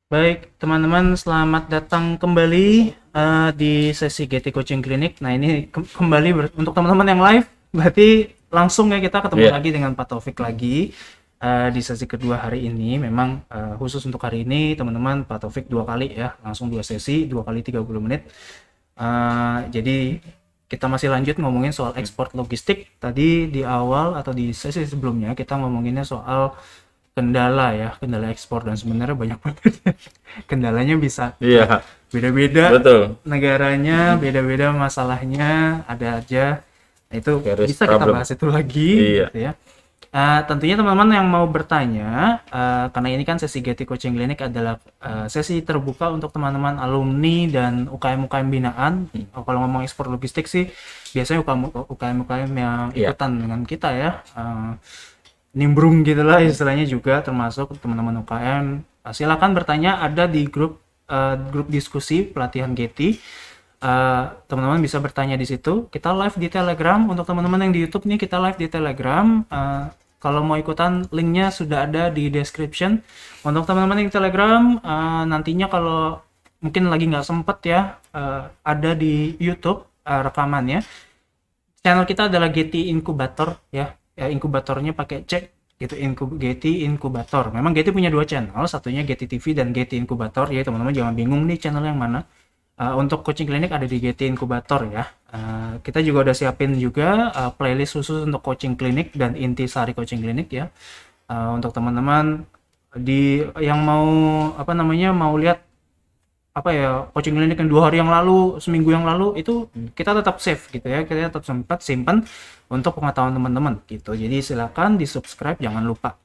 Baik, teman-teman, selamat datang kembali di sesi GT Coaching Clinic. Nah, ini kembali untuk teman-teman yang live, berarti langsung ya kita ketemu Iya, lagi dengan Pak Taufik lagi di sesi kedua hari ini. Memang khusus untuk hari ini, teman-teman, Pak Taufik dua kali ya, langsung dua sesi, 2 kali 30 menit. Jadi kita masih lanjut ngomongin soal ekspor logistik. Tadi di awal atau di sesi sebelumnya kita ngomonginnya soal kendala ya, kendala ekspor, dan sebenarnya banyak banget. Kendalanya bisa iya, beda-beda, betul. negaranya beda-beda, masalahnya ada aja. Nah, itu Garis bisa kita problem. bahas itu lagi Iya, gitu ya. Tentunya teman-teman yang mau bertanya, karena ini kan sesi GT Coaching Clinic adalah sesi terbuka untuk teman-teman alumni dan UKM-UKM binaan. Kalau ngomong ekspor logistik sih biasanya UKM-UKM yang iya, ikutan dengan kita ya. Nimbrung gitulah istilahnya, juga termasuk teman-teman UKM. Silakan bertanya, ada di grup diskusi pelatihan GT. Teman-teman bisa bertanya di situ. Kita live di Telegram. Untuk teman-teman yang di YouTube nih, kita live di Telegram. Kalau mau ikutan, linknya sudah ada di description. Untuk teman-teman yang di Telegram, nantinya kalau mungkin lagi nggak sempet ya, ada di YouTube rekamannya. Channel kita adalah Getty Incubator ya. Inkubatornya pakai C gitu, Getty Incubator. Memang Getty punya dua channel, satunya Getty TV dan Getty Incubator ya. Teman-teman jangan bingung nih channel yang mana. Untuk coaching klinik ada di Getty Incubator ya. Kita juga udah siapin juga playlist khusus untuk coaching klinik dan intisari coaching klinik ya. Untuk teman-teman yang mau apa namanya, mau lihat apa ya, coaching klinik yang 2 hari yang lalu, seminggu yang lalu, itu kita tetap save gitu ya, kita tetap sempat simpan untuk pengetahuan teman-teman gitu. Jadi silakan di subscribe, jangan lupa.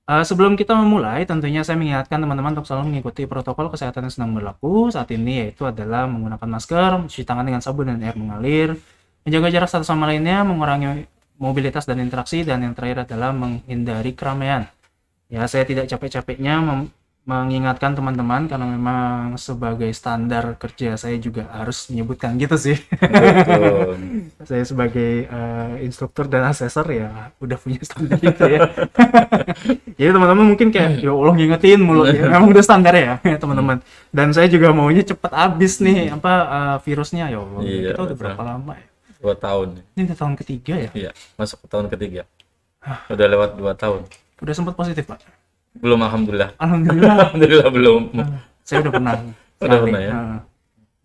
Sebelum kita memulai, tentunya saya mengingatkan teman-teman untuk selalu mengikuti protokol kesehatan yang sedang berlaku saat ini, yaitu adalah menggunakan masker, mencuci tangan dengan sabun dan air mengalir, menjaga jarak satu sama lainnya, mengurangi mobilitas dan interaksi, dan yang terakhir adalah menghindari keramaian. Ya, saya tidak capek-capeknya mengingatkan teman-teman, karena memang sebagai standar kerja saya juga harus menyebutkan gitu sih. betul. Saya sebagai instruktur dan asesor ya udah punya standar itu ya. Jadi teman-teman mungkin kayak ya Allah ngingetin mulu ya. Memang udah standar ya Hmm, teman-teman. Dan saya juga maunya cepet habis nih apa virusnya, ya Allah. Iya, Kita udah betul. berapa lama ya? 2 tahun. Ini udah tahun ketiga ya. Iya, masuk ke tahun ketiga. Udah lewat 2 tahun. Udah sempat positif, Pak. Belum, alhamdulillah. Alhamdulillah. Alhamdulillah belum. Saya udah pernah Udah sekali. pernah ya.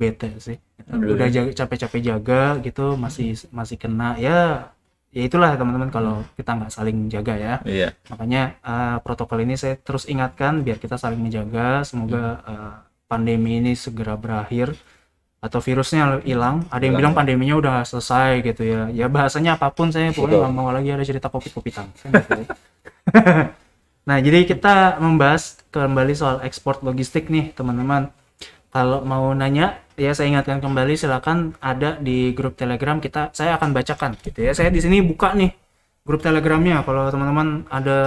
Bete sih. Udah Alhamdulillah. capek-capek jaga gitu, masih masih kena ya. Ya itulah teman-teman, kalau kita nggak saling jaga ya. Iya. Makanya protokol ini saya terus ingatkan biar kita saling menjaga. Semoga pandemi ini segera berakhir atau virusnya hilang. Ada yang Hilang bilang ya. pandeminya udah selesai gitu ya. Ya bahasanya apapun, saya pokoknya nggak Betul. mau lagi ada cerita covid-covidan. Saya nggak mau. Nah, jadi kita membahas kembali soal ekspor logistik nih, teman-teman. Kalau mau nanya, ya saya ingatkan kembali, silakan ada di grup Telegram kita. Saya akan bacakan gitu ya. Saya di sini buka nih grup Telegramnya. Kalau teman-teman ada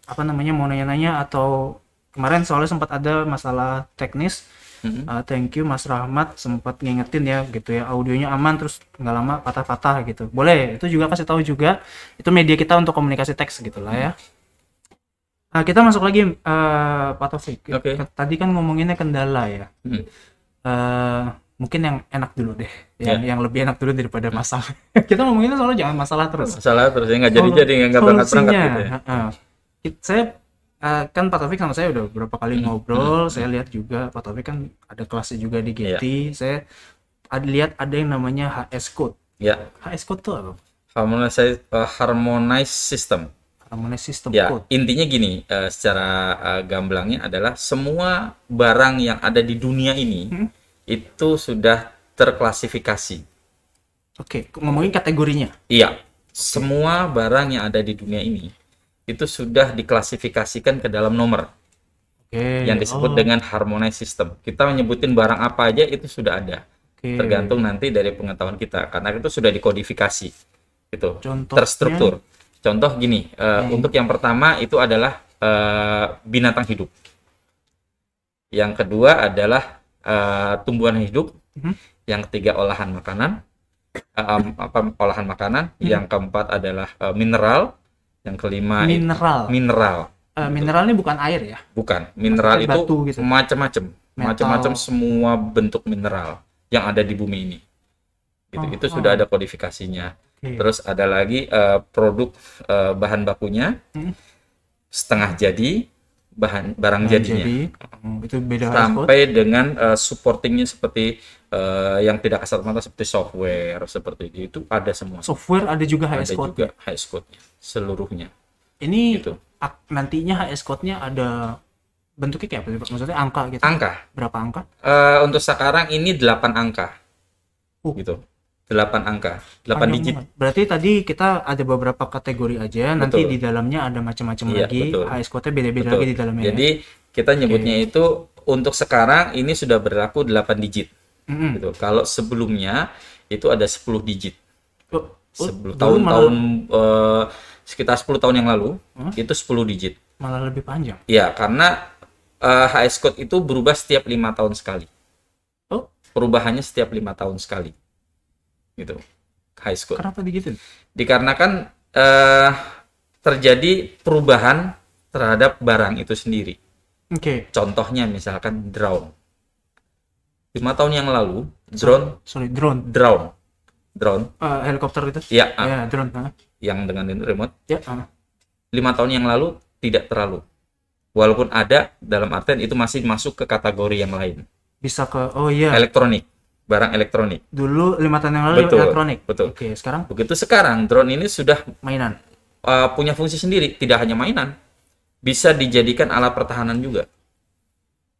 apa namanya, mau nanya-nanya, atau kemarin soalnya sempat ada masalah teknis. Mm-mm. Thank you Mas Rahmat sempat ngingetin ya gitu ya, audionya aman terus nggak lama patah-patah gitu. Boleh itu juga kasih tahu juga. Itu media kita untuk komunikasi teks gitulah ya. Kita masuk lagi, Pak Taufik. Oke. Tadi kan ngomonginnya kendala ya. Mm. Eh, Mungkin yang enak dulu deh, yang Ya. yang lebih enak dulu daripada masalah. Kita ngomonginnya soalnya jangan masalah terus. Masalah terus ya, nggak jadi-jadi, nggak berangkat-berangkat Solusinya, gitu ya. saya kan Pak Taufik sama saya udah beberapa kali Mm. ngobrol. Saya lihat juga Pak Taufik kan ada kelasnya juga di Iya. GT. Saya lihat ada yang namanya HS Code. Ya. HS Code tuh apa? Harmonize system. Harmonize System Ya, Code. intinya gini, secara gamblangnya adalah semua barang yang ada di dunia ini Hmm? itu sudah terklasifikasi. Oke, ngomongin kategorinya. Iya, semua barang yang ada di dunia ini itu sudah diklasifikasikan ke dalam nomor Oke, yang disebut dengan harmonized system. Kita menyebutin barang apa aja itu sudah ada, oke. tergantung nanti dari pengetahuan kita, karena itu sudah dikodifikasi, gitu, Contohnya, terstruktur. Contoh gini, untuk yang pertama itu adalah binatang hidup. Yang kedua adalah tumbuhan hidup. mhm, Yang ketiga olahan makanan. Olahan makanan. mhm. Yang keempat adalah mineral. Yang kelima Mineral. mineral. Mineralnya bukan air ya? Bukan, mineral Seperti itu batu gitu. macam-macam, Metal. macam-macam semua bentuk mineral yang ada di bumi ini. Gitu. Itu sudah ada kodifikasinya. Oke. Terus ada lagi produk bahan bakunya, setengah jadi, barang Nah, jadinya. jadi itu beda high code. Sampai dengan supportingnya seperti yang tidak kasat mata seperti software seperti itu ada semua. Software ada juga Ada HS code. juga HS code seluruhnya. Ini Gitu. nantinya HS code-nya ada bentuknya kayak apa sih, Pak? Maksudnya angka gitu. Angka. Berapa angka? Untuk sekarang ini 8 angka. Gitu. 8 angka, 8 Panjang digit. banget. Berarti tadi kita ada beberapa kategori aja, nanti Betul. di dalamnya ada macam-macam Iya, lagi. betul. HS code-nya beda-beda Betul. lagi di dalamnya. Jadi kita nyebutnya itu untuk sekarang ini sudah berlaku 8 digit. Mm-mm. Gitu. Kalau sebelumnya itu ada 10 digit. Oh, 10 dulu tahun sekitar 10 tahun yang lalu itu 10 digit. malah lebih panjang. Ya, karena HS code itu berubah setiap 5 tahun sekali. Oh, Perubahannya setiap 5 tahun sekali. Gitu. HS code. kenapa begitu? Dikarenakan terjadi perubahan terhadap barang itu sendiri. Oke. Contohnya misalkan drone. 5 tahun yang lalu drone Helikopter itu? ya Ya, drone. yang dengan remote Ya, 5 tahun yang lalu tidak terlalu, walaupun ada, dalam artian itu masih masuk ke kategori yang lain, bisa ke, oh iya, elektronik, barang elektronik. dulu 5 tahun yang lalu Betul, elektronik. betul. Oke, sekarang Begitu sekarang drone ini sudah mainan. punya fungsi sendiri, tidak hanya mainan, bisa dijadikan alat pertahanan juga.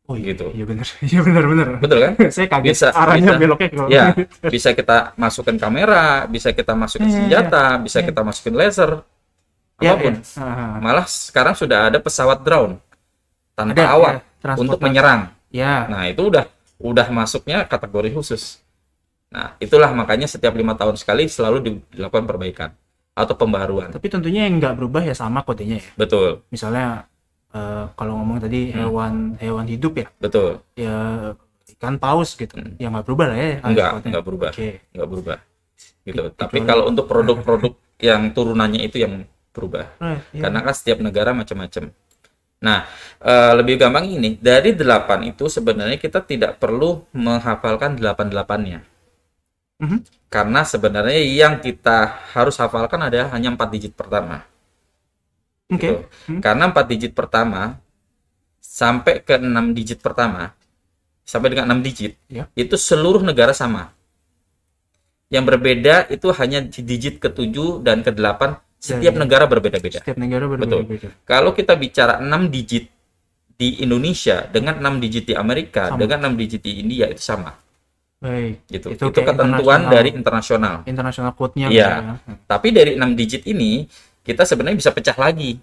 Oh iya, Gitu. iya benar. Iya benar. Betul kan? Saya kaget Bisa, arahnya bisa. beloknya ke Ya, bisa kita masukkan kamera, bisa kita masukin senjata, bisa kita masukin laser, apapun. Ya. Malah sekarang sudah ada pesawat drone tanpa Ada, awak ya, transportasi. untuk menyerang. Ya. Nah, itu udah masuknya kategori khusus. Nah, itulah makanya setiap 5 tahun sekali selalu dilakukan perbaikan atau pembaruan. Tapi tentunya yang nggak berubah ya sama kodenya ya. Betul, Misalnya kalau ngomong tadi hewan hidup ya, betul. ya ikan paus gitu, ya nggak berubah lah ya. Enggak berubah. Oke. Enggak berubah. Gitu. Kecuali- Tapi kalau untuk produk-produk yang turunannya itu yang berubah. Iya. Karena kan setiap negara macam-macam. Nah, lebih gampang ini, dari 8 itu sebenarnya kita tidak perlu menghafalkan 8-8-nya. Karena sebenarnya yang kita harus hafalkan adalah hanya 4 digit pertama. Oke. Gitu. Karena 4 digit pertama sampai ke 6 digit pertama, sampai dengan 6 digit, Ya. itu seluruh negara sama. Yang berbeda itu hanya di digit ke-7 dan ke-8, setiap negara berbeda-beda. Setiap negara Betul. berbeda-beda. Kalau kita bicara 6 digit di Indonesia dengan 6 digit di Amerika, Sama. dengan 6 digit di India itu sama. Baik. Gitu. Itu Itu kayak ketentuan dari internasional. internasional code-nya. Iya. misalnya. Tapi dari 6 digit ini kita sebenarnya bisa pecah lagi.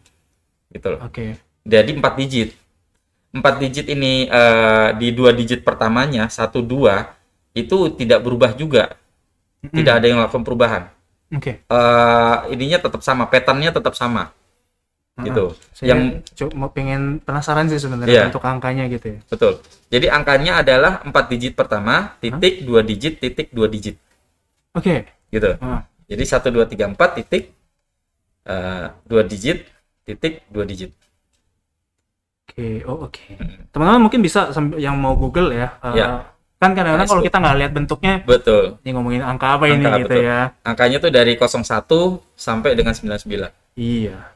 Gitu loh. Oke. Jadi 4 digit. 4 digit ini di 2 digit pertamanya 1 2 itu tidak berubah juga. Tidak ada yang lakukan perubahan. Oke. Ininya tetap sama, patternnya tetap sama. Gitu. Saya mau pengen penasaran sih sebenarnya Iya. untuk angkanya gitu ya. Betul. Jadi angkanya adalah 4 digit pertama, titik 2 digit, titik 2 digit. Oke. Gitu. Ah. Jadi 1 2 3 4 titik 2 digit, titik 2 digit. Oke. Oh, oke. Teman-teman mungkin bisa yang mau Google ya. Ya. Kan kadang-kadang kalau kita nggak lihat bentuknya, Betul. ini ngomongin angka apa ini Angka, gitu betul. ya. Angkanya tuh dari 01 sampai dengan 99. Iya.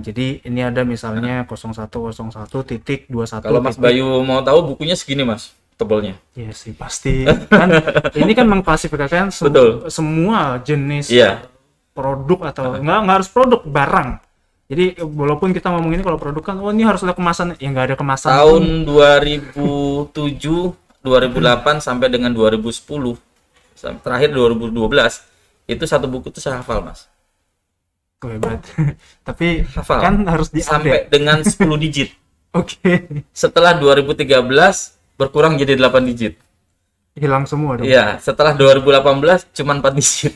Jadi ini ada misalnya 0101 titik 21. Kalau Mas Bayu mau tahu bukunya segini Mas, tebelnya. Iya sih pasti. Kan ini kan mengklasifikasikan Betul. semua jenis Iya. produk atau nggak harus produk, barang. Jadi walaupun kita ngomong ini kalau produk kan, oh ini harus ada kemasan, ya nggak ada kemasan. Tahun 2007, 2008 sampai dengan 2010, terakhir 2012, itu satu buku tuh saya hafal Mas. Oh, hebat. Tapi Hafal. kan harus Sampai diupdate. dengan 10 digit. Oke. Setelah 2013 berkurang jadi 8 digit. Hilang semua dong. Iya, setelah 2018 cuma 4 digit.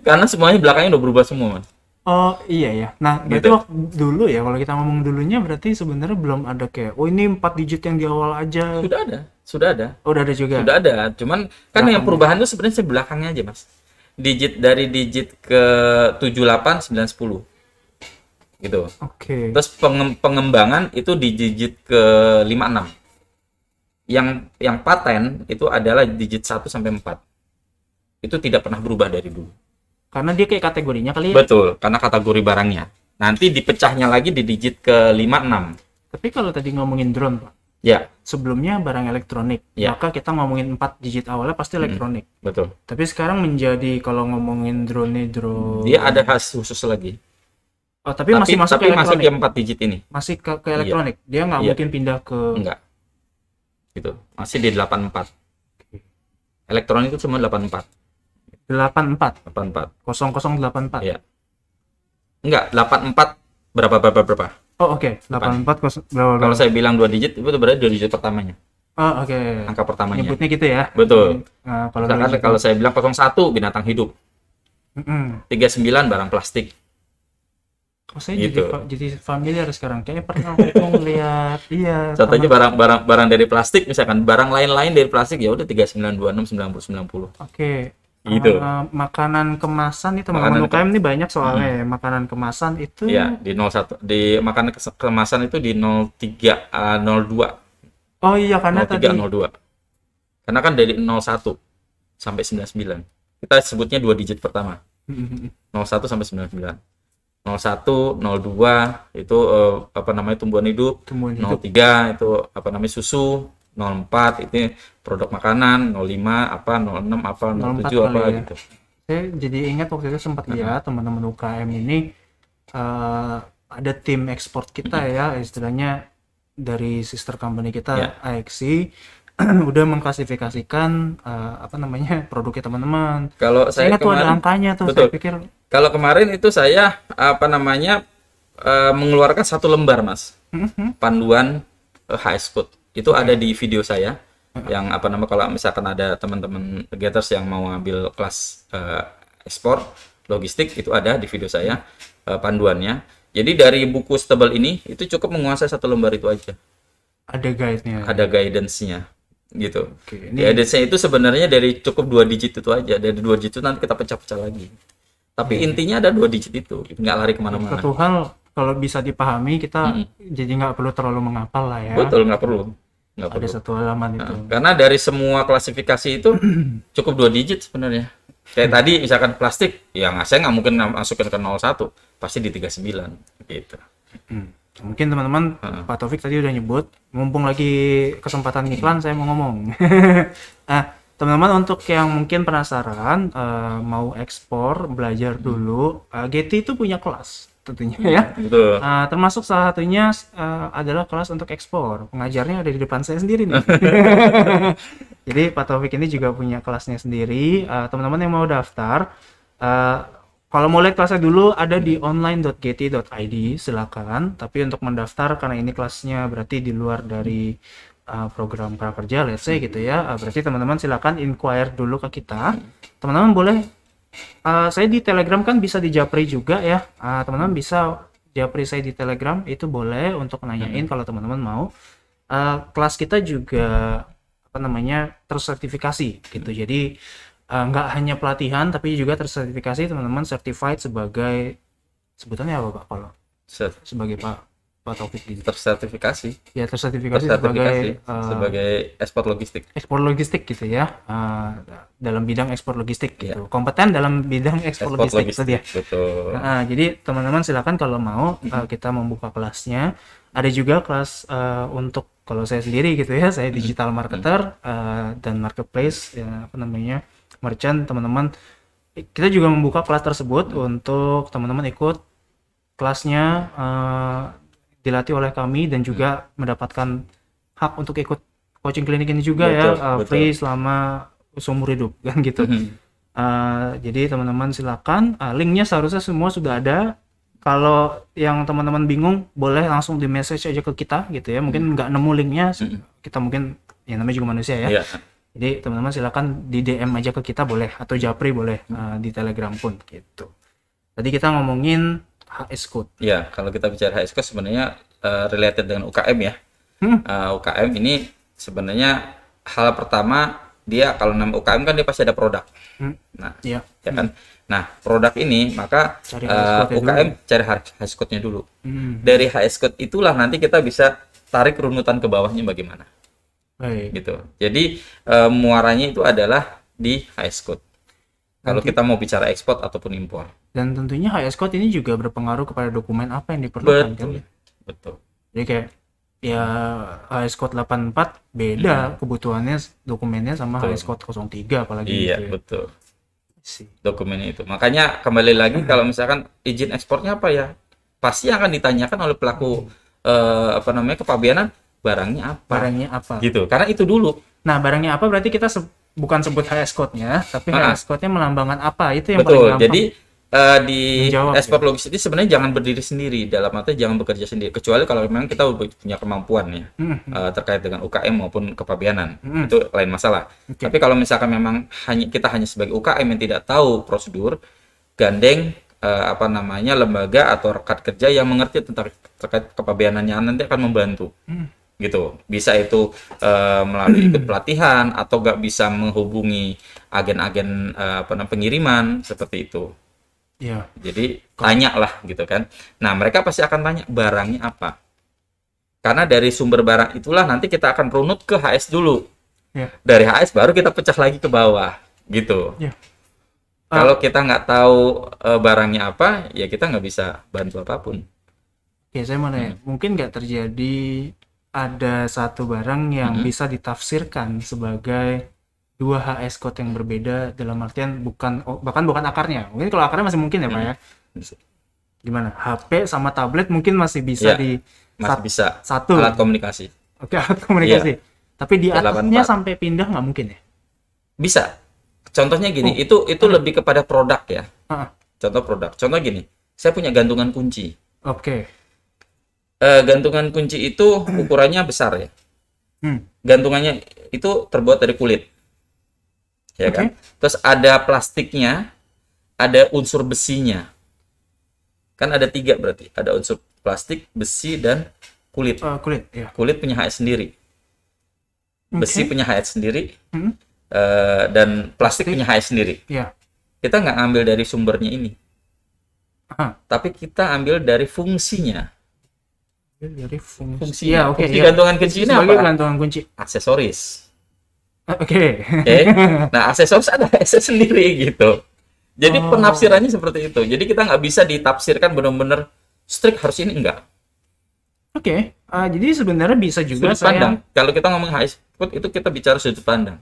Karena semuanya belakangnya udah berubah semua Mas. Oh iya ya. Nah berarti Gitu. waktu dulu ya, kalau kita ngomong dulunya berarti sebenarnya belum ada kayak, oh ini 4 digit yang di awal aja. Sudah ada, sudah ada. Oh, udah ada juga. Sudah ada, cuman kan yang perubahan itu sebenarnya belakangnya aja Mas. Digit dari digit ke 78, 9, 10. gitu. Oke. Terus pengembangan itu di digit ke 56. Yang paten itu adalah digit 1 sampai 4. Itu tidak pernah berubah dari dulu. Karena dia kayak kategorinya kali ya. Betul, karena kategori barangnya. Nanti dipecahnya lagi di digit ke 56. Tapi kalau tadi ngomongin drone, Pak. Ya, Sebelumnya barang elektronik, Ya. maka kita ngomongin 4 digit awalnya pasti elektronik. betul. Tapi sekarang menjadi kalau ngomongin drone Dia ada khas khusus lagi. Oh, tapi masih masuk ke tapi masuk elektronik. ke 4 digit ini. Masih ke elektronik. Dia nggak Iya. mungkin pindah ke Enggak. Gitu. Masih di 84. Elektronik itu cuma 84. 84 84. 0084. Iya. Enggak, 84 berapa. Oh, oke. 84 berapa? Kalau saya bilang 2 digit itu berarti 2 digit pertamanya. Oh, oke. Angka pertamanya. Nyebutnya gitu ya. Betul. Nah, kalau Misalkan dua digit- kalau saya bilang 01 binatang hidup, Mm-mm. 39 barang plastik. Oh, saya Gitu. jadi familiar sekarang. Kayaknya pernah aku ngeliat. Iya. Contohnya teman- barang dari plastik, misalkan barang lain-lain dari plastik ya udah 39, 26, 90, 90. Oke. Gitu. Makanan kemasan nih teman-teman Makanan UKM ini banyak soalnya ya. Makanan kemasan itu Ya, di 01 di makanan kemasan itu di 03 02. Oh iya, karena 03 tadi 02. Karena kan dari 01 sampai 99. Kita sebutnya 2 digit pertama. 01 sampai 99. 01, 02 itu tumbuhan hidup. tumbuhan hidup. 03 itu susu. 04 itu produk makanan. 05 06 04 07 kali ya. gitu. Saya jadi ingat waktu itu sempat lihat teman-teman UKM ini ada tim ekspor kita ya, istilahnya dari sister company kita Ya. AXI udah mengklasifikasikan produknya teman-teman. Kalau Saya saya ingat tuh ada kemarin, angkanya tuh. betul. Saya pikir Kalau kemarin itu saya mengeluarkan 1 lembar, Mas. Panduan HS Code. Itu ada di video saya. Yang kalau misalkan ada teman-teman gators yang mau ambil kelas ekspor logistik, itu ada di video saya panduannya. Jadi dari buku setebal ini itu cukup menguasai 1 lembar itu aja. ada guide-nya. Ada guidance-nya gitu. Oke, Guidance-nya itu sebenarnya dari cukup 2 digit itu aja. Dari 2 digit itu nanti kita pecah-pecah lagi. Tapi intinya ada 2 digit itu, nggak lari kemana-mana. Satu hal kalau bisa dipahami kita jadi nggak perlu terlalu menghafal lah ya. Betul, nggak perlu. Ada satu halaman itu. Karena dari semua klasifikasi itu cukup 2 digit sebenarnya. Kayak tadi misalkan plastik, ya saya nggak mungkin masukin ke 01, pasti di 39 gitu. Mungkin teman-teman Pak Taufik tadi udah nyebut, mumpung lagi kesempatan iklan saya mau ngomong. Teman-teman untuk yang mungkin penasaran mau ekspor, belajar dulu, Getty itu punya kelas tentunya ya. Betul. Termasuk salah satunya adalah kelas untuk ekspor. Pengajarnya ada di depan saya sendiri nih. Jadi Pak Taufik ini juga punya kelasnya sendiri. Teman-teman yang mau daftar, kalau mau lihat kelasnya dulu ada di online.getty.id, silakan. Tapi untuk mendaftar karena ini kelasnya berarti di luar dari program prakerja, let's say gitu ya. Berarti teman-teman silakan inquire dulu ke kita. Teman-teman boleh, saya di Telegram kan bisa di Japri juga ya. Teman-teman bisa Japri saya di Telegram, itu boleh untuk nanyain kalau teman-teman mau. Kelas kita juga tersertifikasi gitu. Jadi nggak hanya pelatihan tapi juga tersertifikasi, teman-teman certified sebagai sebutannya apa Pak kalau sebagai Pak Taufik gitu. Tersertifikasi Ya tersertifikasi sebagai ekspor logistik gitu ya, dalam bidang ekspor logistik gitu. Kompeten dalam bidang ekspor logistik itu dia. Betul. Jadi teman-teman silakan kalau mau kita membuka kelasnya. Ada juga kelas untuk kalau saya sendiri gitu ya, saya digital marketer dan marketplace ya, merchant. Teman-teman kita juga membuka kelas tersebut untuk teman-teman ikut kelasnya, dilatih oleh kami dan juga mendapatkan hak untuk ikut coaching klinik ini juga. Betul. Free selama seumur hidup kan gitu. Jadi teman-teman silakan, linknya seharusnya semua sudah ada. Kalau yang teman-teman bingung boleh langsung di message aja ke kita gitu ya, mungkin nggak nemu linknya, kita mungkin yang namanya juga manusia ya. Jadi teman-teman silakan di DM aja ke kita boleh, atau Japri boleh, di Telegram pun gitu. Tadi kita ngomongin HS Code. Ya, kalau kita bicara HS Code sebenarnya related dengan UKM ya. UKM ini sebenarnya hal pertama dia kalau nama UKM kan dia pasti ada produk. Nah, Iya. ya kan. Nah, produk ini maka Cari HS code-nya UKM dulu. cari HS code-nya dulu. Dari HS code itulah nanti kita bisa tarik runutan ke bawahnya bagaimana. Baik. Gitu. Jadi muaranya itu adalah di HS code. Kalau kita mau bicara ekspor ataupun impor. Dan tentunya HS code ini juga berpengaruh kepada dokumen apa yang diperlukan kan. Betul. Jadi kayak ya HS code 84 beda kebutuhannya dokumennya sama HS code 03 apalagi Iya, gitu ya. betul. Sih. Dokumennya itu. Makanya kembali lagi kalau misalkan izin ekspornya apa ya? Pasti akan ditanyakan oleh pelaku kepabeanan barangnya apa. Barangnya apa? Gitu. Karena itu dulu. Nah, barangnya apa berarti kita bukan sebut HS code-nya, tapi HS code-nya melambangkan apa? Itu yang paling Betul. gampang. Jadi di Menjawab, ekspor logistik itu sebenarnya jangan berdiri sendiri, dalam arti jangan bekerja sendiri, kecuali kalau memang kita punya kemampuan ya terkait dengan UKM maupun kepabeanan, itu lain masalah. Tapi kalau misalkan memang kita hanya sebagai UKM yang tidak tahu prosedur, gandeng lembaga atau rekan kerja yang mengerti tentang terkait kepabeanannya, nanti akan membantu. Gitu, bisa itu melalui ikut pelatihan atau nggak bisa menghubungi agen-agen pengiriman seperti itu. Iya. Jadi tanyalah gitu kan. Nah, mereka pasti akan tanya barangnya apa. Karena dari sumber barang itulah nanti kita akan runut ke HS dulu. Ya. Dari HS baru kita pecah lagi ke bawah gitu. Ya. Kalau kita nggak tahu barangnya apa, ya kita nggak bisa bantu apapun. Oke, saya mau nanya, mungkin nggak terjadi ada satu barang yang bisa ditafsirkan sebagai dua HS code yang berbeda dalam artian bahkan bukan akarnya. Mungkin kalau akarnya masih mungkin ya Pak ya. Gimana? HP sama tablet mungkin masih bisa bisa satu alat komunikasi. Oke, alat komunikasi. Tapi di atasnya 84. sampai pindah nggak mungkin ya? Bisa. Contohnya gini, itu lebih kepada produk ya. Contoh produk. Contoh gini, saya punya gantungan kunci. Oke. Gantungan kunci itu ukurannya besar ya. Gantungannya itu terbuat dari kulit. Ya kan? Terus ada plastiknya, ada unsur besinya. Kan ada 3 berarti. Ada unsur plastik, besi, dan kulit. Kulit, ya. Kulit punya HS sendiri. Besi punya HS sendiri. Dan plastik punya HS sendiri. Ya. Kita nggak ambil dari sumbernya ini. Tapi kita ambil dari fungsinya. Dari fungsi. Ya, oke. Fungsi gantungan kunci ini sebagai apa? gantungan kunci. Aksesoris. Oke. Nah, aksesoris ada aksesoris sendiri gitu. Jadi penafsirannya seperti itu. Jadi kita nggak bisa ditafsirkan benar-benar strict harus ini, enggak. Oke. Jadi sebenarnya bisa juga Sudut pandang. Kalau kita ngomong HS code itu kita bicara sudut pandang.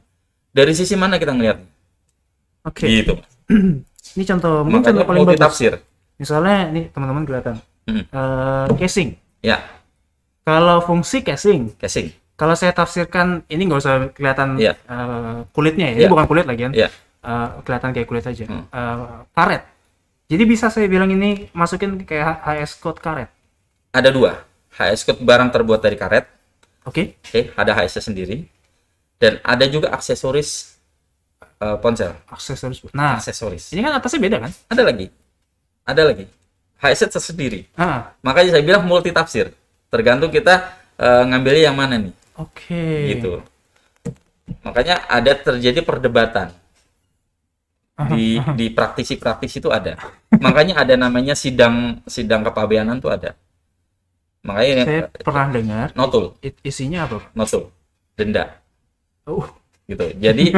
Dari sisi mana kita ngelihatnya? Oke. Gitu. Ini contoh mungkin Makanya contoh paling bagus. tafsir. Misalnya nih teman-teman kelihatan. Casing. Ya. Kalau fungsi casing. Kalau saya tafsirkan ini nggak usah kelihatan kulitnya ya. Ini bukan kulit lagi kan. Kelihatan kayak kulit aja. Karet. Jadi bisa saya bilang ini masukin kayak HS code karet. Ada 2. HS code barang terbuat dari karet. Oke. Ada HS sendiri. Dan ada juga aksesoris ponsel. Aksesoris. Nah, aksesoris. Ini kan atasnya beda kan? Ada lagi. HS tersendiri. Makanya saya bilang multi tafsir. Tergantung kita ngambilnya yang mana nih. Oke. Gitu. Makanya ada terjadi perdebatan. Di praktisi-praktisi itu ada. Makanya ada namanya sidang kepabeanan tuh ada. Makanya saya pernah dengar. Notul. Isinya apa? Notul. Denda. Gitu. Jadi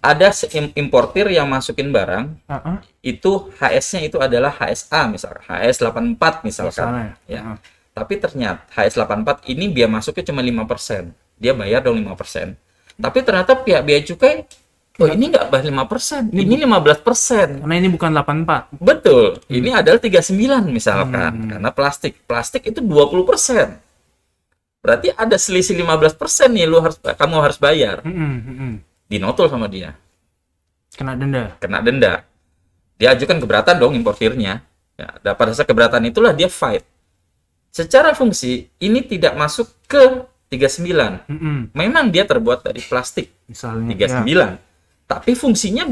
ada importir yang masukin barang, itu HS-nya itu adalah HSA misalkan, HS84 misalkan. Ya. Tapi ternyata HS84 ini biaya masuknya cuma 5%. Dia bayar dong 5%. Tapi ternyata pihak bea cukai, ini nggak bayar 5%, ini 15%. Karena ini bukan 84. Betul. Ini adalah 39 misalkan. Karena plastik itu 20%. Berarti ada selisih 15% nih kamu harus bayar. Dinotul sama dia. Kena denda. Dia ajukan keberatan dong importirnya. Ya, pada saat keberatan itulah dia fight. Secara fungsi ini tidak masuk ke 39. Memang dia terbuat dari plastik. Misalnya 39. Ya. Tapi fungsinya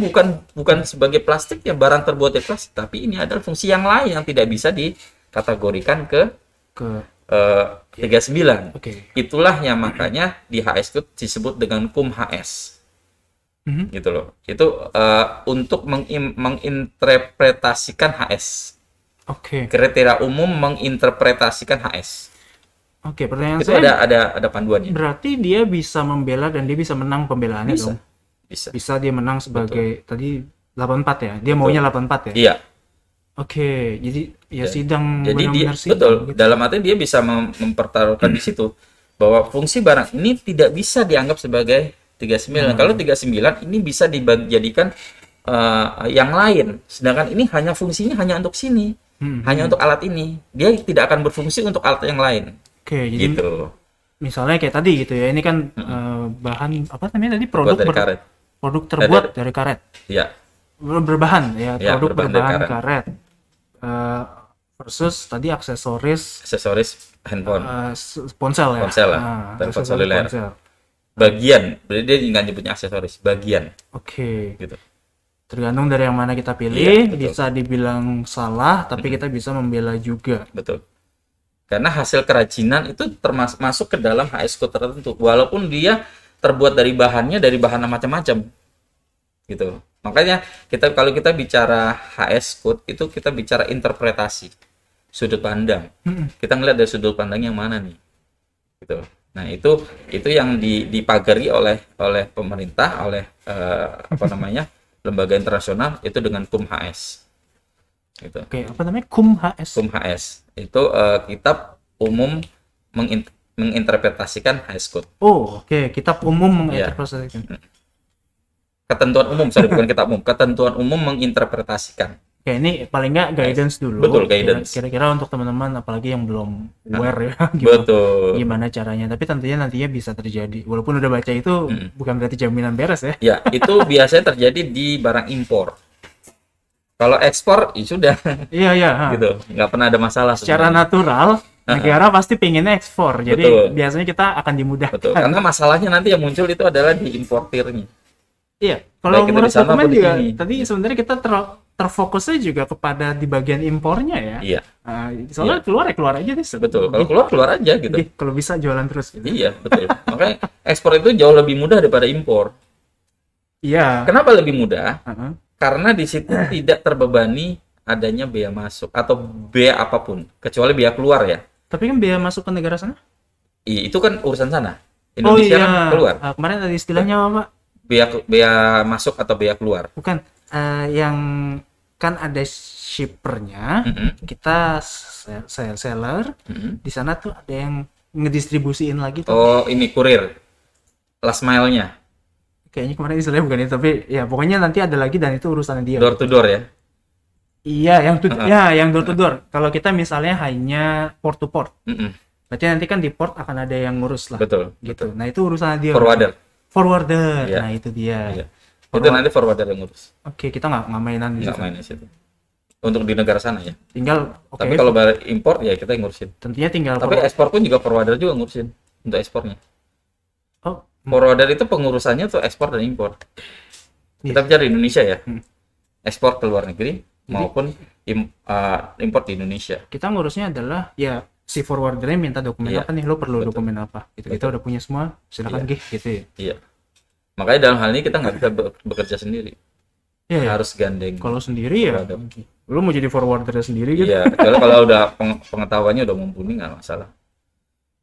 bukan sebagai plastik ya, barang terbuat dari plastik, tapi ini adalah fungsi yang lain yang tidak bisa dikategorikan ke 39. Okay. Itulah yang makanya di HS itu disebut dengan KUM HS. gitu loh. Itu untuk menginterpretasikan HS. Oke. Kriteria umum menginterpretasikan HS. Oke, pertanyaan Itu saya ada panduannya. berarti dia bisa membela dan dia bisa menang pembelaannya Bisa. dong. Bisa. Bisa dia menang sebagai tadi 84 ya. Dia maunya 84 ya. Iya. Oke, jadi ya sidang Jadi dia benar-benar sidang betul gitu. dalam arti dia bisa mempertaruhkan di situ bahwa fungsi barang ini tidak bisa dianggap sebagai 39. Kalau 39 ini bisa dijadikan yang lain. Sedangkan ini hanya fungsinya hanya untuk sini. Hanya untuk alat ini. Dia tidak akan berfungsi untuk alat yang lain. Oke, jadi Gitu. misalnya kayak tadi gitu ya. Ini kan bahan apa namanya tadi produk Buat dari karet. produk terbuat dari karet. Iya. Berbahan ya, Ya, produk berbahan dari berbahan karet. karet. Versus tadi aksesoris Aksesoris handphone. ponsel ya. Ponsel lah, telepon aksesoris seluler. ponsel. Bagian. Berarti dia nggak nyebutnya aksesoris. Bagian. Oke. Gitu. Tergantung dari yang mana kita pilih, Iya, betul. bisa dibilang salah, tapi kita bisa membela juga. Betul. Karena hasil kerajinan itu masuk ke dalam HS code tertentu. Walaupun dia terbuat dari bahannya dari bahan macam-macam. Gitu. Makanya kalau kita bicara HS code itu kita bicara interpretasi, sudut pandang. Kita ngeliat dari sudut pandang yang mana nih. Gitu. Nah, itu yang dipagari oleh pemerintah, oleh apa namanya? Lembaga internasional itu dengan KUM-HS. Gitu. Oke, apa namanya? KUM-HS. KUM-HS itu kitab umum menginterpretasikan HS code. Oh, oke. Kitab umum menginterpretasikan. Ketentuan umum, sorry, bukan kitab umum. Ketentuan umum menginterpretasikan. Oke, ini paling nggak guidance dulu. Betul, guidance. Kira-kira untuk teman-teman, apalagi yang belum aware ya, Betul. gimana caranya. Tapi tentunya nantinya bisa terjadi. Walaupun udah baca itu, bukan berarti jaminan beres ya. Ya, itu biasanya terjadi di barang impor. Kalau ekspor, ya sudah. Iya, iya. Gitu, nggak pernah ada masalah. Secara natural, negara pasti pengennya ekspor. Jadi Betul. biasanya kita akan dimudahkan. Betul, karena masalahnya nanti yang muncul itu adalah di importirnya. Iya, kalau Baik itu menurut di sana dokumen maupun di juga, sini. tadi sebenarnya kita terfokusnya juga kepada di bagian impornya ya. Iya, Soalnya keluar aja deh. betul. Kalau keluar aja gitu. Kalau bisa jualan terus gitu. Iya, betul. Makanya ekspor itu jauh lebih mudah daripada impor. Iya. Kenapa lebih mudah? Uh-huh. Karena di situ tidak terbebani adanya bea masuk atau bea apapun, kecuali bea keluar ya. Tapi kan biaya masuk ke negara sana? Iya, itu kan urusan sana. Indonesia kan keluar. Kemarin ada istilahnya apa, Pak? Bea masuk atau bea keluar. Bukan. Yang kan ada shippernya, kita seller, di sana tuh ada yang ngedistribusiin lagi tuh. Oh, ini kurir. Last mile-nya. Kayaknya kemarin istilahnya bukan itu, tapi ya pokoknya nanti ada lagi dan itu urusannya dia. Door to door ya. Iya, yang door to door. Kalau kita misalnya hanya port to port, berarti nanti kan di port akan ada yang ngurus lah. Betul. Gitu. Nah itu urusannya dia. Forwarder. Iya. Nah itu dia. Iya. Itu nanti forwarder yang ngurus. Oke, kita nggak mainan di Nggak situ. main di situ. Untuk di negara sana ya. Tinggal, Tapi kalau barang impor ya kita yang ngurusin. tentunya tinggal. Tapi ekspor pun juga forwarder juga ngurusin untuk ekspornya. Oh, Forwarder itu pengurusannya tuh ekspor dan impor. Kita bicara di Indonesia ya. Ekspor ke luar negeri maupun impor di Indonesia. kita ngurusnya adalah ya si forwardernya minta dokumen Iya. apa nih, lo perlu Betul. dokumen apa? Gitu. Kita udah punya semua, silakan Iya. gitu ya. Iya. Makanya dalam hal ini kita nggak bisa bekerja sendiri. Iya. Ya. Harus gandeng. Kalau sendiri ya, lo mau jadi forwarder sendiri gitu. Iya. Kalau udah pengetahuannya udah mumpuni nggak masalah.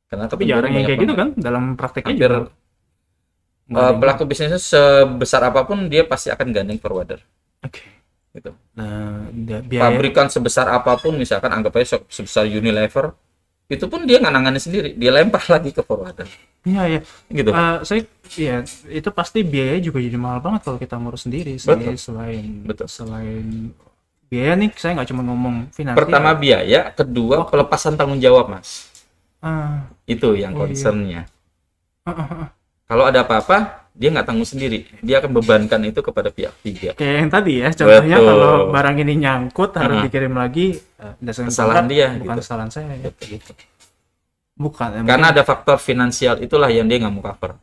Karena Tapi jarang yang kayak gitu kan dalam prakteknya Hampir juga. Nggak ada yang- pelaku bisnisnya sebesar apapun dia pasti akan gandeng forwarder. Oke. Gitu. Nah, biaya Pabrikan sebesar apapun, misalkan anggap aja sebesar Unilever, itu pun dia nggak nangani sendiri, dia lempar lagi ke forwarder. iya. Gitu. Saya itu pasti biaya juga jadi mahal banget kalau kita ngurus sendiri. Betul. Selain biaya nih, saya nggak cuma ngomong finansial. Pertama biaya, kedua pelepasan tanggung jawab, Mas. Itu yang concernnya. Kalau ada apa-apa, dia nggak tanggung sendiri, dia akan bebankan itu kepada pihak ketiga. Kayak yang tadi ya, contohnya Betul. kalau barang ini nyangkut harus dikirim lagi, dasarnya Kesalahan dia, bukan gitu. kesalahan saya ya. Gitu. Bukan. Karena ada faktor finansial itulah yang dia nggak mau cover.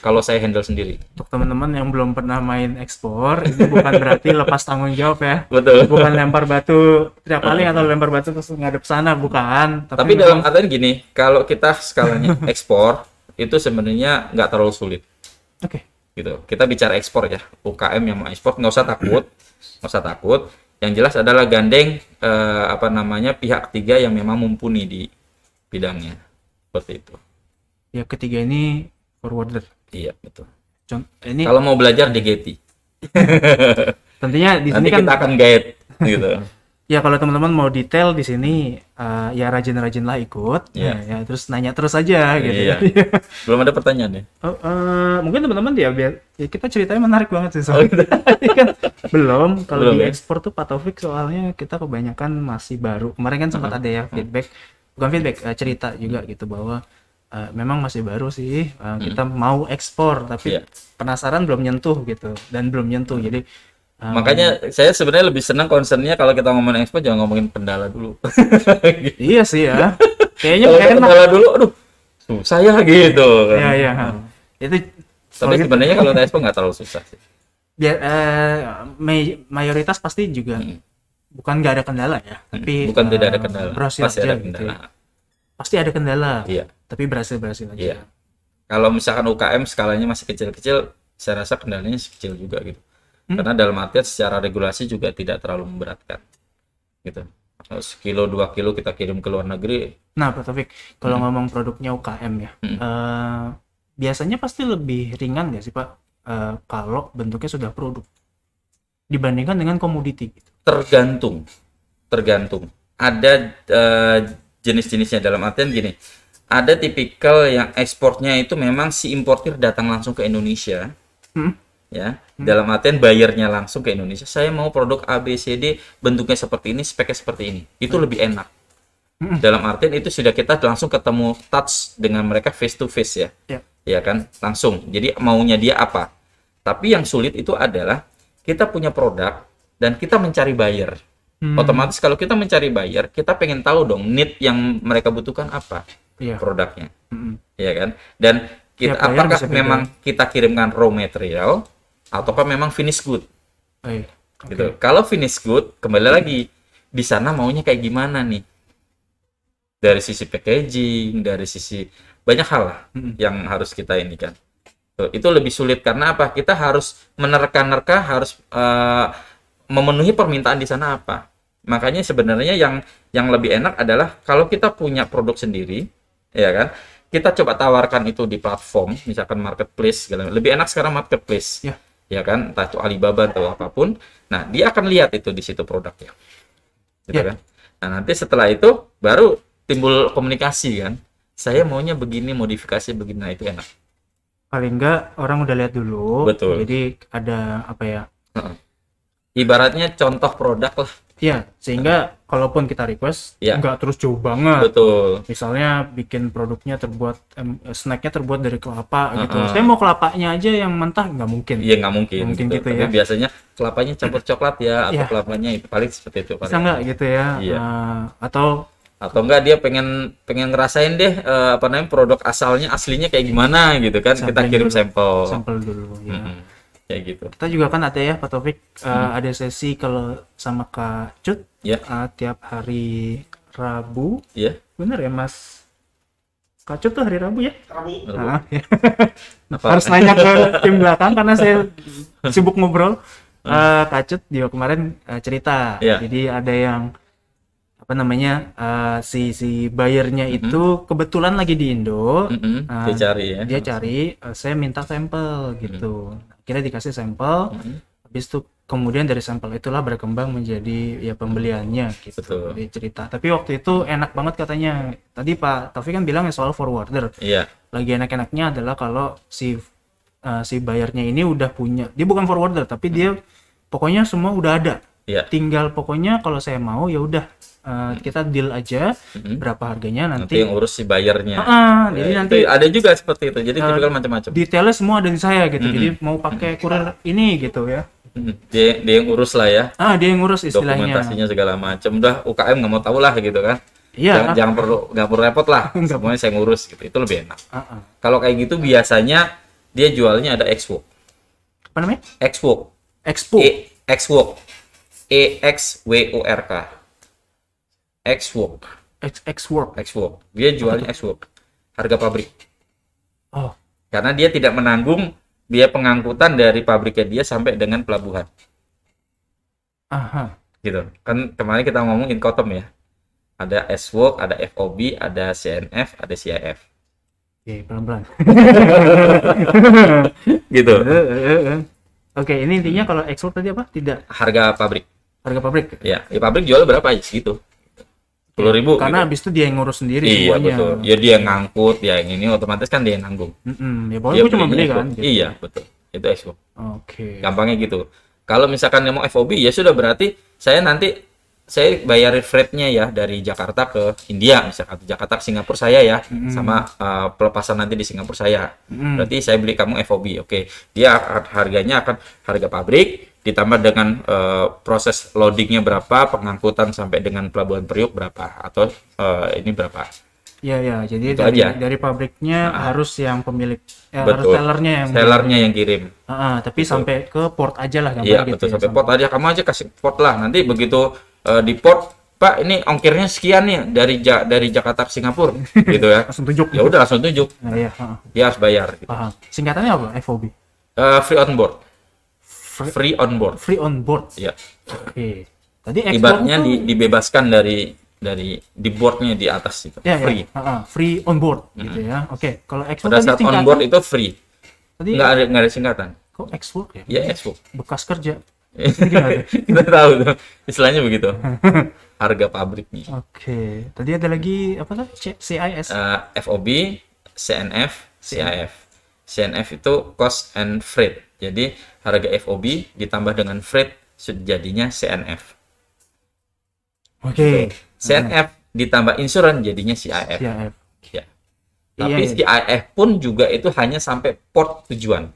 Kalau saya handle sendiri. Untuk teman-teman yang belum pernah main ekspor, ini bukan berarti lepas tanggung jawab ya. Betul. Bukan lempar batu tiap kali atau lempar batu terus ngadep sana, bukan. Tapi dalam artian gini, kalau kita skalanya ekspor itu sebenarnya nggak terlalu sulit. Oke. gitu. Kita bicara ekspor ya, UKM yang mau ekspor nggak usah takut, nggak usah takut. Yang jelas adalah gandeng pihak ketiga yang memang mumpuni di bidangnya, seperti itu. Ya ketiga ini forwarder. Iya betul. Ini kalau mau belajar di Getty, tentunya di sini nanti kan kita akan guide, gitu. ya kalau teman-teman mau detail di sini ya rajin-rajinlah ikut, Iya. ya terus nanya terus aja gitu. Iya. Ya. Belum ada pertanyaan ya? Mungkin teman-teman ya biar ya kita ceritanya menarik banget sih soalnya. Kan belum kalau Belum, di ya? ekspor tuh Pak Taufik soalnya kita kebanyakan masih baru. Kemarin kan sempat ada ya feedback, bukan feedback, cerita juga gitu bahwa memang masih baru sih kita mau ekspor tapi Iya. penasaran belum nyentuh gitu dan belum nyentuh. Jadi Makanya saya sebenarnya lebih senang concernnya kalau kita ngomongin ekspor jangan ngomongin kendala dulu. iya sih ya. Kayaknya Kalau enak. kendala dulu, aduh, susah ya gitu kan. Iya iya. Itu Tapi sebenarnya kalau ekspor nggak terlalu susah sih. biar mayoritas pasti juga bukan nggak ada kendala ya, tapi Bukan tidak ada kendala, berhasil pasti aja ada gitu kendala. ya. Pasti ada kendala. Iya. Tapi berhasil aja. Iya. Kalau misalkan UKM skalanya masih kecil-kecil, saya rasa kendalanya kecil juga gitu. Karena dalam artian secara regulasi juga tidak terlalu memberatkan. Gitu. Sekilo 2 kilo kita kirim ke luar negeri. Nah, Pak Taufik, kalau ngomong produknya UKM ya, biasanya pasti lebih ringan nggak sih Pak kalau bentuknya sudah produk dibandingkan dengan komoditi gitu? Tergantung. Ada jenis-jenisnya, dalam artian gini. Ada tipikal yang ekspornya itu memang si importir datang langsung ke Indonesia. Ya, dalam artian bayarnya langsung ke Indonesia. Saya mau produk A, B, C, D bentuknya seperti ini, speknya seperti ini. Itu lebih enak. Dalam artian itu sudah kita langsung ketemu touch dengan mereka face to face ya. Ya kan, langsung. Jadi maunya dia apa? Tapi yang sulit itu adalah kita punya produk dan kita mencari buyer. Otomatis kalau kita mencari buyer, kita pengen tahu dong need yang mereka butuhkan apa produknya. Ya kan? Dan kita apakah memang kita kirimkan raw material ataukah memang finish good? Gitu. Kalau finish good, kembali lagi di sana maunya kayak gimana nih? Dari sisi packaging, dari sisi banyak hal lah yang harus kita ini kan. Itu lebih sulit karena apa? Kita harus menerka-nerka, harus memenuhi permintaan di sana apa. Makanya sebenarnya yang lebih enak adalah kalau kita punya produk sendiri, ya kan? Kita coba tawarkan itu di platform, misalkan marketplace, lebih enak sekarang marketplace, ya kan? Entah itu Alibaba atau apapun. Nah, dia akan lihat itu di situ produknya, gitu kan? Nah, nanti setelah itu baru timbul komunikasi kan? Saya maunya begini, modifikasi begini, nah itu enak. Paling enggak orang udah lihat dulu. Betul. Jadi ada apa ya? Ibaratnya contoh produk lah. Ya, sehingga kalaupun kita request nggak terus jauh banget. Betul. Misalnya bikin produknya terbuat snacknya terbuat dari kelapa gitu. Saya mau kelapanya aja yang mentah nggak mungkin. Iya nggak mungkin. Mungkin gitu ya. Tapi biasanya kelapanya campur coklat ya atau kelapanya itu paling seperti itu. Bisa nggak gitu ya? Iya. Atau enggak dia pengen ngerasain deh produk aslinya kayak gimana gitu kan, kita kirim sampel dulu ya. Kayak gitu. Kita juga kan ada ya Pak Taufik, ada sesi kalau sama Kak Cut tiap hari Rabu. Iya. Bener ya Mas? Kak Cut tuh hari Rabu ya? Rabu. Ya. Harus nanya ke tim belakang karena saya sibuk ngobrol. Kak Cut juga kemarin cerita. Jadi ada yang si bayarnya itu kebetulan lagi di Indo. Dia cari saya minta sampel gitu. Akhirnya dikasih sampel. Habis itu kemudian dari sampel itulah berkembang menjadi ya pembeliannya gitu. Betul. Dia cerita. Tapi waktu itu enak banget katanya. Tadi Pak Taufik kan bilang ya soal forwarder. Iya. Lagi enak-enaknya adalah kalau si bayarnya ini udah punya. Dia bukan forwarder tapi dia pokoknya semua udah ada. Tinggal pokoknya kalau saya mau ya udah kita deal aja berapa harganya nanti yang urus si bayarnya. Jadi nanti ada juga seperti itu. Jadi tipikal macam-macam. Detailnya semua ada di saya gitu. Jadi mau pakai kurir ini gitu ya. Dia yang urus lah ya. Dia yang urus istilahnya. Dokumentasinya segala macam. Udah UKM nggak mau tahu lah gitu kan. Iya. Jangan perlu repot lah. Semuanya saya ngurus gitu. Itu lebih enak. Kalau kayak gitu biasanya dia jualnya ada Xwork. Apa namanya? Xwork. Xwork. EXWORK. Xwork. Dia jualnya Xwork. Harga pabrik. Oh. Karena dia tidak menanggung biaya pengangkutan dari pabriknya dia sampai dengan pelabuhan. Aha. Gitu. Kan kemarin kita ngomong Incoterm ya. Ada S-Work, ada FOB, ada CNF, ada CIF. Oke, pelan-pelan. Gitu. Oke, ini intinya kalau ekspor tadi apa? Tidak Harga pabrik. harga pabrik. Ya, pabrik jual berapa aja segitu. 10.000 Karena gitu. habis itu dia yang ngurus sendiri Iya semuanya. betul. Ya dia yang ngangkut, dia yang ini otomatis kan dia yang nanggung. Ya pokoknya Dia gue cuma beli belinya kan. FOB. Gitu. Iya betul. Itu ekspor. Oke. Gampangnya gitu. Kalau misalkan dia mau FOB ya sudah berarti saya bayarin freight-nya ya dari Jakarta ke India misalkan, atau Jakarta ke Singapura saya ya, sama pelepasan nanti di Singapura saya. Berarti saya beli kamu FOB. Oke. Dia harganya akan harga pabrik ditambah dengan proses loadingnya berapa, pengangkutan sampai dengan Pelabuhan Priuk berapa, atau ini berapa. Iya, jadi Itu dari, aja. dari pabriknya harus yang pemilik, harus Betul. sellernya yang kirim. tapi sampai ke port aja lah Iya gitu betul, ya, sampai port aja, kamu aja kasih port lah. Nanti begitu di port, Pak ini ongkirnya sekian nih dari Jakarta ke Singapura gitu ya. langsung tunjuk. Ya udah langsung tunjuk, Nah, iya, dia harus bayar. Gitu. paham. Singkatannya apa? FOB. Free on board. Free on board. Free on board. Ya. Oke. Tadi ekspor Ibaratnya itu dibebaskan dari di boardnya di atas itu. ya, Free. free on board gitu ya. Oke, kalau ekspor Pada tadi saat on singkatan. board itu free. Tadi Nggak ada singkatan. kok ekspor ya? Ya ekspor. Bekas kerja. Kita tahu tuh. Istilahnya begitu. Harga pabriknya. Oke. Tadi ada lagi apa tuh? CIS. FOB, CNF, CIF. CNF itu cost and freight. Jadi harga FOB ditambah dengan freight jadinya CNF. Oke. CNF ditambah insurans jadinya CIF. CIF. Ya. Tapi Iya. CIF pun juga itu hanya sampai port tujuan.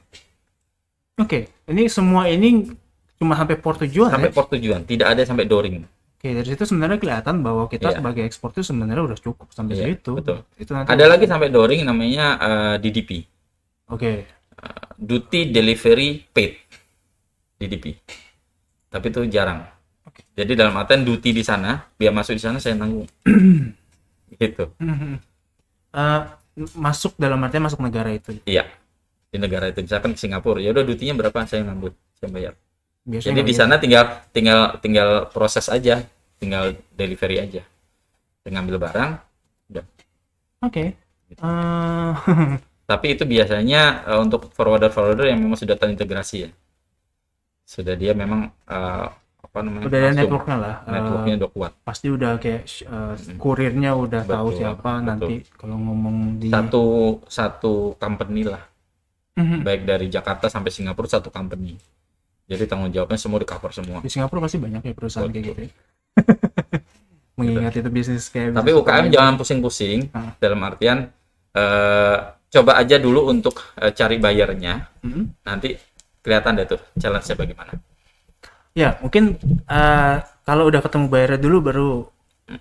Oke. Ini semua ini cuma sampai port tujuan Sampai ya? port tujuan, tidak ada sampai Doring. Oke, dari situ sebenarnya kelihatan bahwa kita Iya. sebagai ekspor itu sebenarnya udah cukup sampai Iya, situ. betul. Itu nanti. Ada lagi sampai Doring namanya DDP. Oke. Duty Delivery Paid. DDP. Tapi itu jarang. Jadi dalam artian duty di sana, biar masuk di sana saya tanggung. Gitu. Masuk dalam artian masuk negara itu. Iya. Di negara itu misalkan ke Singapura, ya udah dutinya berapa saya ngambil, saya bayar. Biasanya Jadi di nggak sana tinggal proses aja, tinggal delivery aja. Tinggal ngambil barang, udah. Oke. Tapi itu biasanya untuk forwarder yang memang sudah terintegrasi ya. Sudah dia memang apa namanya? Udah ada langsung networknya lah. networknya udah kuat. Pasti udah kayak kurirnya udah tahu Betul, siapa betul. nanti kalau ngomong di Satu company lah. Baik dari Jakarta sampai Singapura satu company. Jadi tanggung jawabnya semua di cover semua. di Singapura pasti banyak ya perusahaan kayak Betul. gitu. Ya. Mengingat itu bisnis kayak Tapi bisnis UKM online. jangan pusing-pusing Ah. dalam artian coba aja dulu untuk cari bayarnya. Nanti kelihatan deh tuh challenge-nya bagaimana. Ya, mungkin kalau udah ketemu bayarnya dulu baru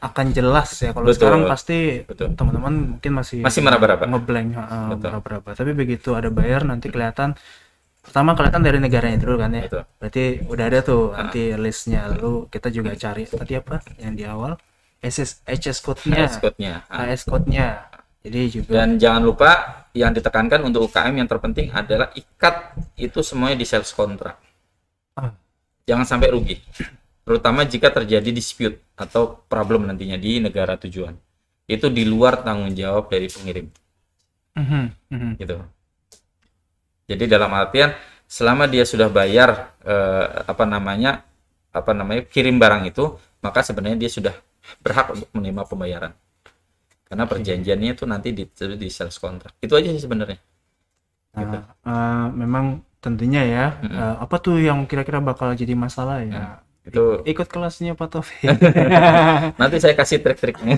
akan jelas ya. Kalau Betul. sekarang pasti Betul. teman-teman mungkin masih meraba-raba. ngeblank, Betul. meraba-raba. Tapi begitu ada bayar nanti kelihatan. Pertama kelihatan dari negaranya dulu kan ya. Betul. Berarti udah ada tuh nanti listnya. Lalu kita juga cari tadi apa yang di awal HS code-nya, HS code-nya. HS code-nya. Jadi juga Dan jangan lupa yang ditekankan untuk UKM yang terpenting adalah ikat itu semuanya di sales contract. Ah. Jangan sampai rugi. Terutama jika terjadi dispute atau problem nantinya di negara tujuan. Itu di luar tanggung jawab dari pengirim. Gitu. Jadi dalam artian selama dia sudah bayar kirim barang itu, maka sebenarnya dia sudah berhak untuk menerima pembayaran. Karena perjanjiannya itu nanti di sales contract. Itu aja sih sebenarnya. memang tentunya ya apa tuh yang kira-kira bakal jadi masalah ya. Itu Ikut kelasnya Pak Taufik. nanti saya kasih trik-triknya.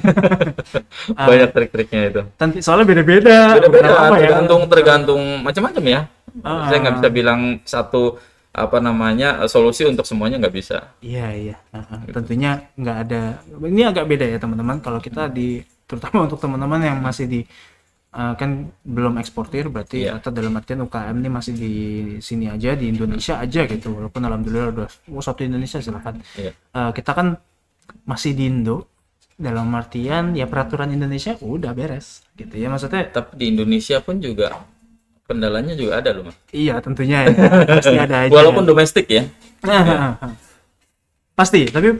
Banyak trik-triknya itu. Soalnya beda-beda. Beda-beda, Beberapa ya. tergantung macam-macam ya. Saya nggak bisa bilang satu solusi untuk semuanya, nggak bisa. Iya. Tentunya nggak ada. Ini agak beda ya teman-teman. Kalau kita terutama untuk teman-teman yang masih di kan belum eksportir, berarti atau dalam artian UKM ini masih di sini aja, di Indonesia aja gitu. Walaupun alhamdulillah udah satu Indonesia silakan. Kita kan masih di Indo. Dalam artian ya peraturan Indonesia udah beres gitu ya, maksudnya. Tapi di Indonesia pun juga Kendalanya juga ada loh, Mas. Iya, tentunya ya. Pasti ada aja. Walaupun domestik ya. Pasti, tapi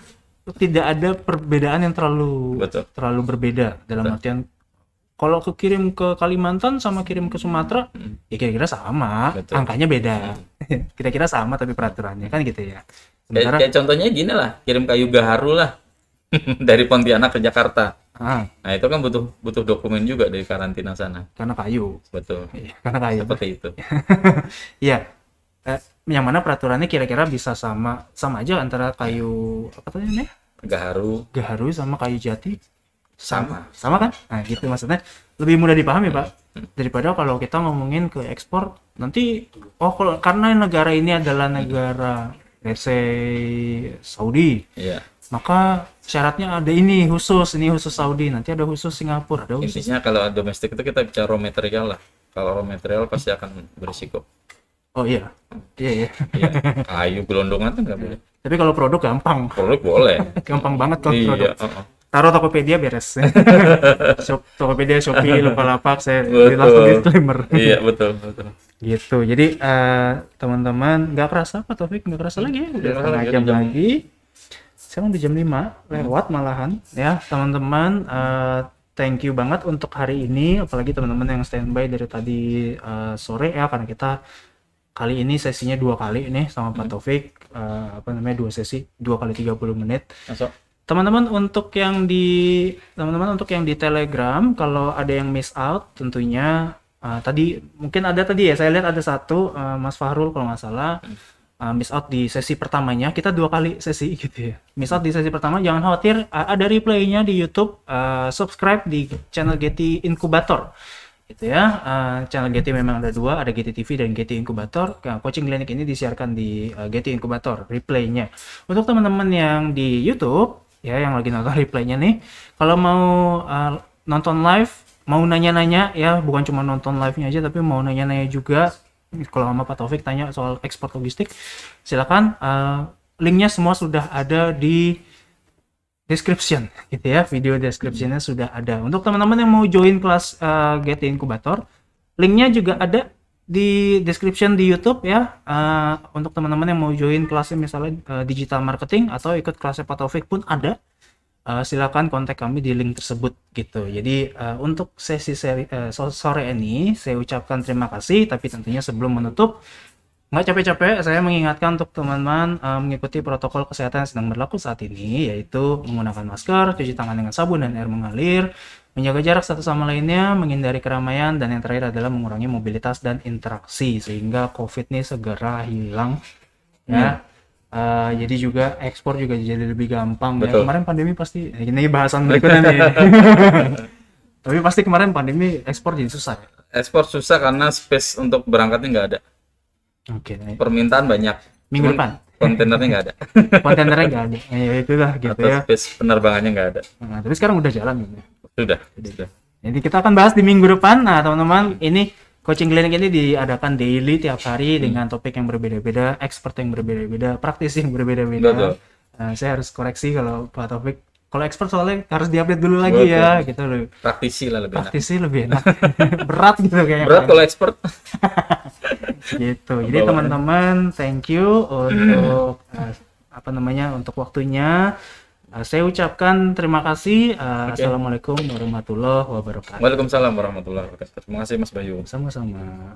tidak ada perbedaan yang terlalu Betul. terlalu berbeda dalam artian kalau kirim ke Kalimantan sama kirim ke Sumatera ya kira-kira sama. Betul. Angkanya beda. Kira-kira sama tapi peraturannya kan gitu ya. Sementara Kayak contohnya gini lah, kirim kayu gaharu lah dari Pontianak ke Jakarta. Nah itu kan butuh dokumen juga dari karantina sana. karena kayu. Betul. Iya, karena kayu. Seperti itu. Iya. Yang mana peraturannya kira-kira bisa sama aja antara kayu apa tadi namanya? Gaharu sama kayu jati. sama. Sama kan? Nah, gitu maksudnya lebih mudah dipahami, Pak. Daripada kalau kita ngomongin ke ekspor nanti kalau karena negara ini adalah negara let's say Saudi. Iya. Maka syaratnya ada ini khusus Saudi, nanti ada khusus Singapura, ada khusus. Intinya kalau domestik itu kita bicara raw material lah. Kalau raw material pasti akan berisiko. Oh iya. Iya. Iya. Kayu gelondongan kan nggak boleh. Tapi kalau produk gampang. Produk boleh. Gampang banget kalau Iya. produk. Taruh Tokopedia beres. Tokopedia, Shopee, Bukalapak, saya langsung disclaimer. Iya, betul. Gitu. Jadi teman-teman nggak kerasa Pak Taufik, nggak kerasa lagi ya. Udah setengah jam lagi. Sekarang udah jam 5 lewat malahan ya teman-teman. Thank you banget untuk hari ini, apalagi teman-teman yang standby dari tadi sore ya, karena kita kali ini sesinya 2 kali nih sama Pak Taufik, 2 sesi 2 kali 30 menit. Masuk. Teman-teman untuk yang di Telegram, kalau ada yang miss out tentunya tadi mungkin ada tadi ya, saya lihat ada satu Mas Fahrul kalau nggak salah miss out di sesi pertamanya. Kita 2 kali sesi gitu ya. Miss out di sesi pertama, jangan khawatir, ada replaynya di YouTube. Subscribe di channel Getty Incubator gitu ya. Channel Getty memang ada 2, ada Getty TV dan Getty Incubator. Coaching Clinic ini disiarkan di Getty Incubator replaynya. Untuk teman-teman yang di YouTube ya, yang lagi nonton replaynya nih, kalau mau nonton live, mau nanya-nanya ya, bukan cuma nonton live-nya aja tapi mau nanya-nanya juga. Kalau sama Pak Taufik tanya soal ekspor logistik, silakan, linknya semua sudah ada di description gitu ya, video descriptionnya sudah ada. Untuk teman-teman yang mau join kelas Getty Incubator, linknya juga ada di description di YouTube ya. Untuk teman-teman yang mau join kelasnya misalnya digital marketing atau ikut kelasnya Pak Taufik pun ada. Silakan kontak kami di link tersebut gitu. Jadi untuk sesi sore ini saya ucapkan terima kasih, tapi tentunya sebelum menutup nggak capek-capek saya mengingatkan untuk teman-teman mengikuti protokol kesehatan yang sedang berlaku saat ini, yaitu menggunakan masker, cuci tangan dengan sabun dan air mengalir, menjaga jarak satu sama lainnya, menghindari keramaian, dan yang terakhir adalah mengurangi mobilitas dan interaksi sehingga COVID ini segera hilang ya. Jadi juga ekspor juga jadi lebih gampang. Betul. Ya. Kemarin pandemi pasti ini bahasan berikutnya nih. Tapi pasti kemarin pandemi ekspor jadi susah. Ekspor susah karena space untuk berangkatnya nggak ada. Oke. Permintaan banyak. Minggu depan. Kontainernya nggak ada. Kontenernya nggak ada. Ya itulah gitu Atau ya. space penerbangannya nggak ada. Nah, tapi sekarang udah jalan gitu. Sudah. Jadi kita akan bahas di minggu depan. Nah, teman-teman, ini coaching clinic ini diadakan daily tiap hari dengan topik yang berbeda-beda, expert yang berbeda-beda, praktisi yang berbeda-beda. Saya harus koreksi kalau Pak Taufik, kalau expert soalnya harus diupdate dulu lagi ya, gitu loh. Praktisi lah lebih Praktisi lebih enak. Berat gitu kayaknya. Berat kalau expert. Gitu. Jadi teman-teman, thank you untuk untuk waktunya. Saya ucapkan terima kasih. Assalamualaikum warahmatullahi wabarakatuh. Waalaikumsalam warahmatullahi wabarakatuh. Terima kasih Mas Bayu. Sama-sama.